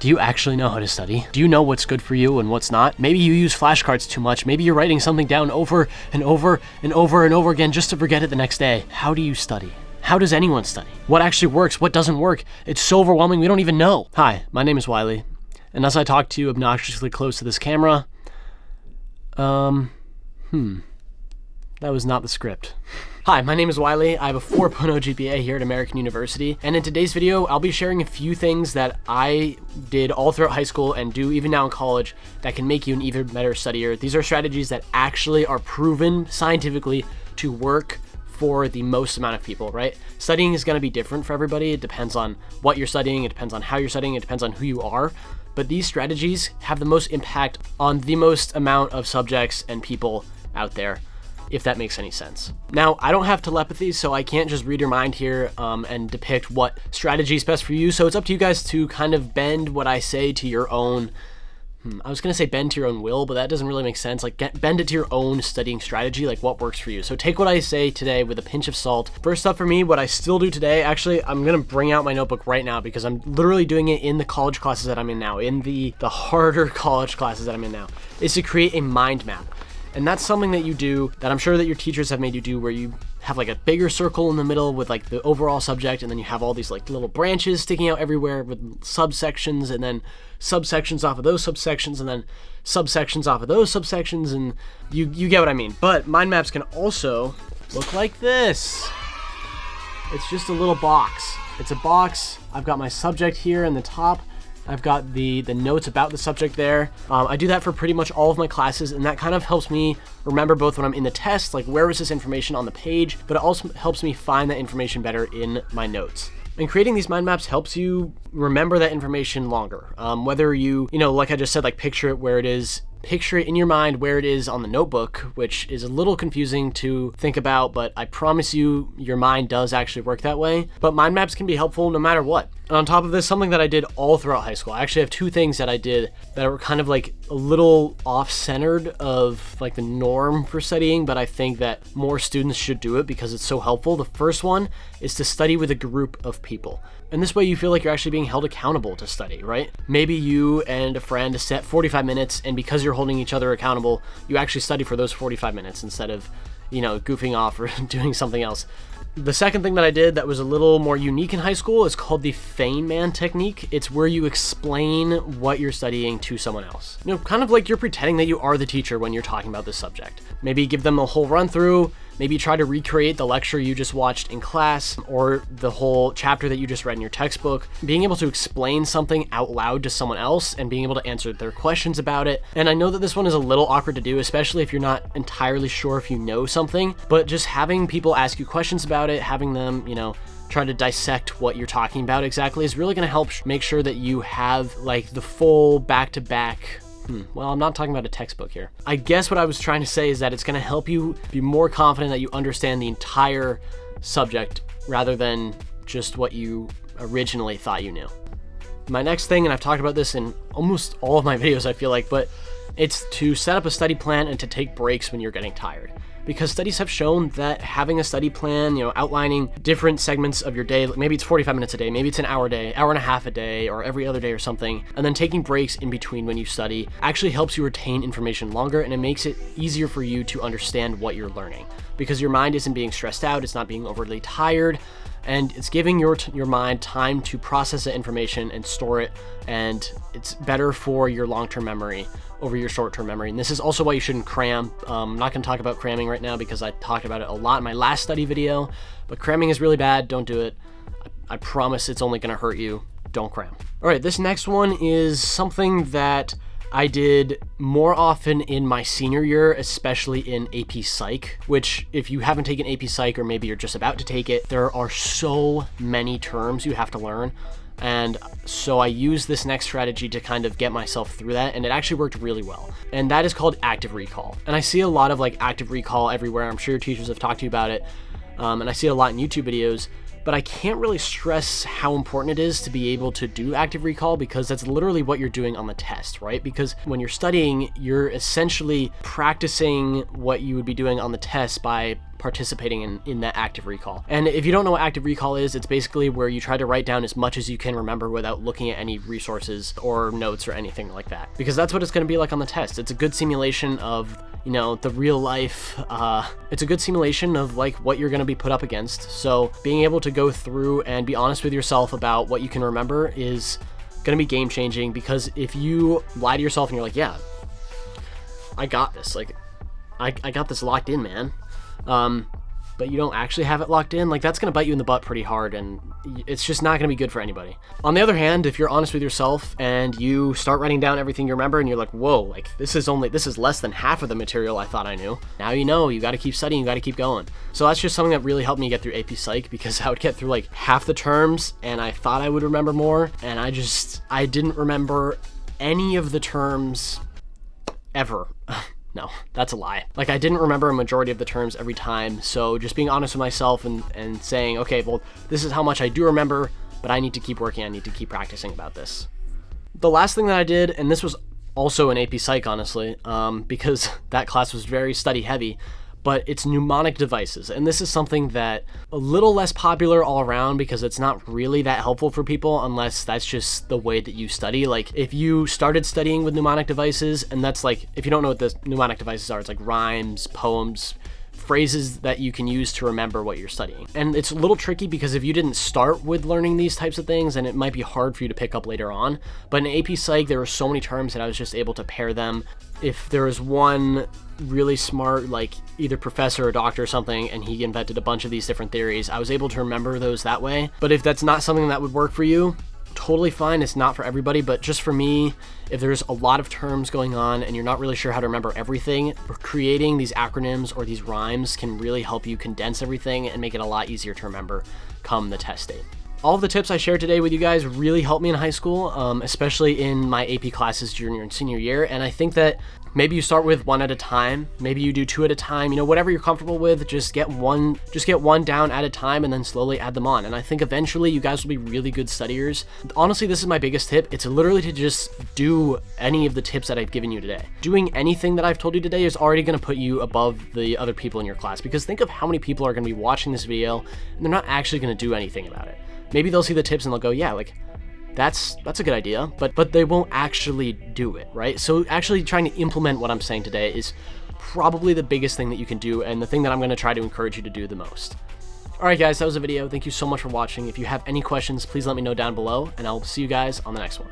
Do you actually know how to study? Do you know what's good for you and what's not? Maybe you use flashcards too much. Maybe you're writing something down over and over and over and over again just to forget it the next day. How do you study? How does anyone study? What actually works? What doesn't work? It's so overwhelming, we don't even know. Hi, my name is Wiley, and as I talk to you obnoxiously close to this camera, that was not the script. Hi, my name is Wiley. I have a 4.0 GPA here at American University, and in today's video, I'll be sharing a few things that I did all throughout high school and do even now in college that can make you an even better studier. These are strategies that actually are proven scientifically to work for the most amount of people, right? Studying is gonna be different for everybody. It depends on what you're studying, it depends on how you're studying, it depends on who you are. But these strategies have the most impact on the most amount of subjects and people out there, if that makes any sense. Now, I don't have telepathy, so I can't just read your mind here and depict what strategy is best for you. So it's up to you guys to kind of bend what I say to your own, I was gonna say bend to your own will, but that doesn't really make sense. Like bend it to your own studying strategy, like what works for you. So take what I say today with a pinch of salt. First up for me, what I still do today, actually, I'm gonna bring out my notebook right now because I'm literally doing it in the college classes that I'm in now, in the harder college classes that I'm in now, is to create a mind map. And that's something that you do that I'm sure that your teachers have made you do, where you have like a bigger circle in the middle with like the overall subject, and then you have all these like little branches sticking out everywhere with subsections, and then subsections off of those subsections, and then subsections off of those subsections, and you get what I mean. But mind maps can also look like this. It's just a little box. It's a box. I've got my subject here in the top. I've got the notes about the subject there. I do that for pretty much all of my classes, and that kind of helps me remember both when I'm in the test, like where was this information on the page, but it also helps me find that information better in my notes. And creating these mind maps helps you remember that information longer. Whether you like I just said, like picture it in your mind where it is on the notebook, which is a little confusing to think about, but I promise you, your mind does actually work that way. But mind maps can be helpful no matter what. And on top of this, something that I did all throughout high school, I actually have two things that I did that were kind of like a little off-centered of like the norm for studying, but I think that more students should do it because it's so helpful. The first one is to study with a group of people. And this way you feel like you're actually being held accountable to study, right? Maybe you and a friend set 45 minutes, and because you're holding each other accountable, you actually study for those 45 minutes instead of, goofing off or doing something else. The second thing that I did that was a little more unique in high school is called the Feynman technique. It's where you explain what you're studying to someone else. Kind of like you're pretending that you are the teacher when you're talking about this subject. Maybe give them a whole run through, maybe try to recreate the lecture you just watched in class or the whole chapter that you just read in your textbook. Being able to explain something out loud to someone else and being able to answer their questions about it. And I know that this one is a little awkward to do, especially if you're not entirely sure if you know something, but just having people ask you questions about it, having them, try to dissect what you're talking about exactly is really going to help make sure that you have like the full back-to-back. Well, I'm not talking about a textbook here. I guess what I was trying to say is that it's gonna help you be more confident that you understand the entire subject rather than just what you originally thought you knew. My next thing, and I've talked about this in almost all of my videos, I feel like, but it's to set up a study plan and to take breaks when you're getting tired. Because studies have shown that having a study plan, outlining different segments of your day, maybe it's 45 minutes a day, maybe it's an hour a day, hour and a half a day, or every other day or something, and then taking breaks in between when you study actually helps you retain information longer, and it makes it easier for you to understand what you're learning. Because your mind isn't being stressed out, it's not being overly tired, and it's giving your mind time to process that information and store it, and it's better for your long-term memory over your short-term memory. And this is also why you shouldn't cram. I'm not going to talk about cramming right now because I talked about it a lot in my last study video, but cramming is really bad. Don't do it. I promise it's only going to hurt you. Don't cram. All right, this next one is something that I did more often in my senior year, especially in AP Psych, which if you haven't taken AP Psych or maybe you're just about to take it, there are so many terms you have to learn. And so I used this next strategy to kind of get myself through that, and it actually worked really well. And that is called active recall. And I see a lot of like active recall everywhere. I'm sure your teachers have talked to you about it. And I see it a lot in YouTube videos, but I can't really stress how important it is to be able to do active recall, because that's literally what you're doing on the test, right? Because when you're studying, you're essentially practicing what you would be doing on the test by participating in that active recall. And if you don't know what active recall is, it's basically where you try to write down as much as you can remember without looking at any resources or notes or anything like that. Because that's what it's going to be like on the test. It's a good simulation of, you know, the real life. It's a good simulation of like what you're going to be put up against. So being able to go through and be honest with yourself about what you can remember is going to be game changing, because if you lie to yourself and you're like, yeah, I got this, like I got this locked in, man, but you don't actually have it locked in, like that's going to bite you in the butt pretty hard, and it's just not going to be good for anybody. On the other hand, if you're honest with yourself and you start writing down everything you remember and you're like, whoa, like this is less than half of the material I thought I knew. Now you know, you got to keep studying, you got to keep going. So that's just something that really helped me get through AP Psych, because I would get through like half the terms and I thought I would remember more, and I didn't remember any of the terms ever. No, that's a lie. Like, I didn't remember a majority of the terms every time, so just being honest with myself and saying, okay, well, this is how much I do remember, but I need to keep working, I need to keep practicing about this. The last thing that I did, and this was also in AP Psych, honestly, because that class was very study heavy, but it's mnemonic devices. And this is something that a little less popular all around, because it's not really that helpful for people unless that's just the way that you study. Like if you started studying with mnemonic devices, and that's like, if you don't know what the mnemonic devices are, it's like rhymes, poems, phrases that you can use to remember what you're studying. And it's a little tricky because if you didn't start with learning these types of things, then it might be hard for you to pick up later on. But in AP Psych, there were so many terms that I was just able to pair them. If there was one really smart, like either professor or doctor or something, and he invented a bunch of these different theories, I was able to remember those that way. But if that's not something that would work for you, totally fine. It's not for everybody, but just for me, if there's a lot of terms going on and you're not really sure how to remember everything, creating these acronyms or these rhymes can really help you condense everything and make it a lot easier to remember come the test date. All of the tips I shared today with you guys really helped me in high school, especially in my AP classes junior and senior year. And I think that maybe you start with one at a time, maybe you do two at a time, you know, whatever you're comfortable with, just get one down at a time and then slowly add them on. And I think eventually you guys will be really good studiers. Honestly, this is my biggest tip. It's literally to just do any of the tips that I've given you today. Doing anything that I've told you today is already going to put you above the other people in your class, because think of how many people are going to be watching this video and they're not actually going to do anything about it. Maybe they'll see the tips and they'll go, yeah, like that's a good idea, but they won't actually do it, right? So actually trying to implement what I'm saying today is probably the biggest thing that you can do, and the thing that I'm going to try to encourage you to do the most. All right, guys, that was a video. Thank you so much for watching. If you have any questions, please let me know down below, and I'll see you guys on the next one.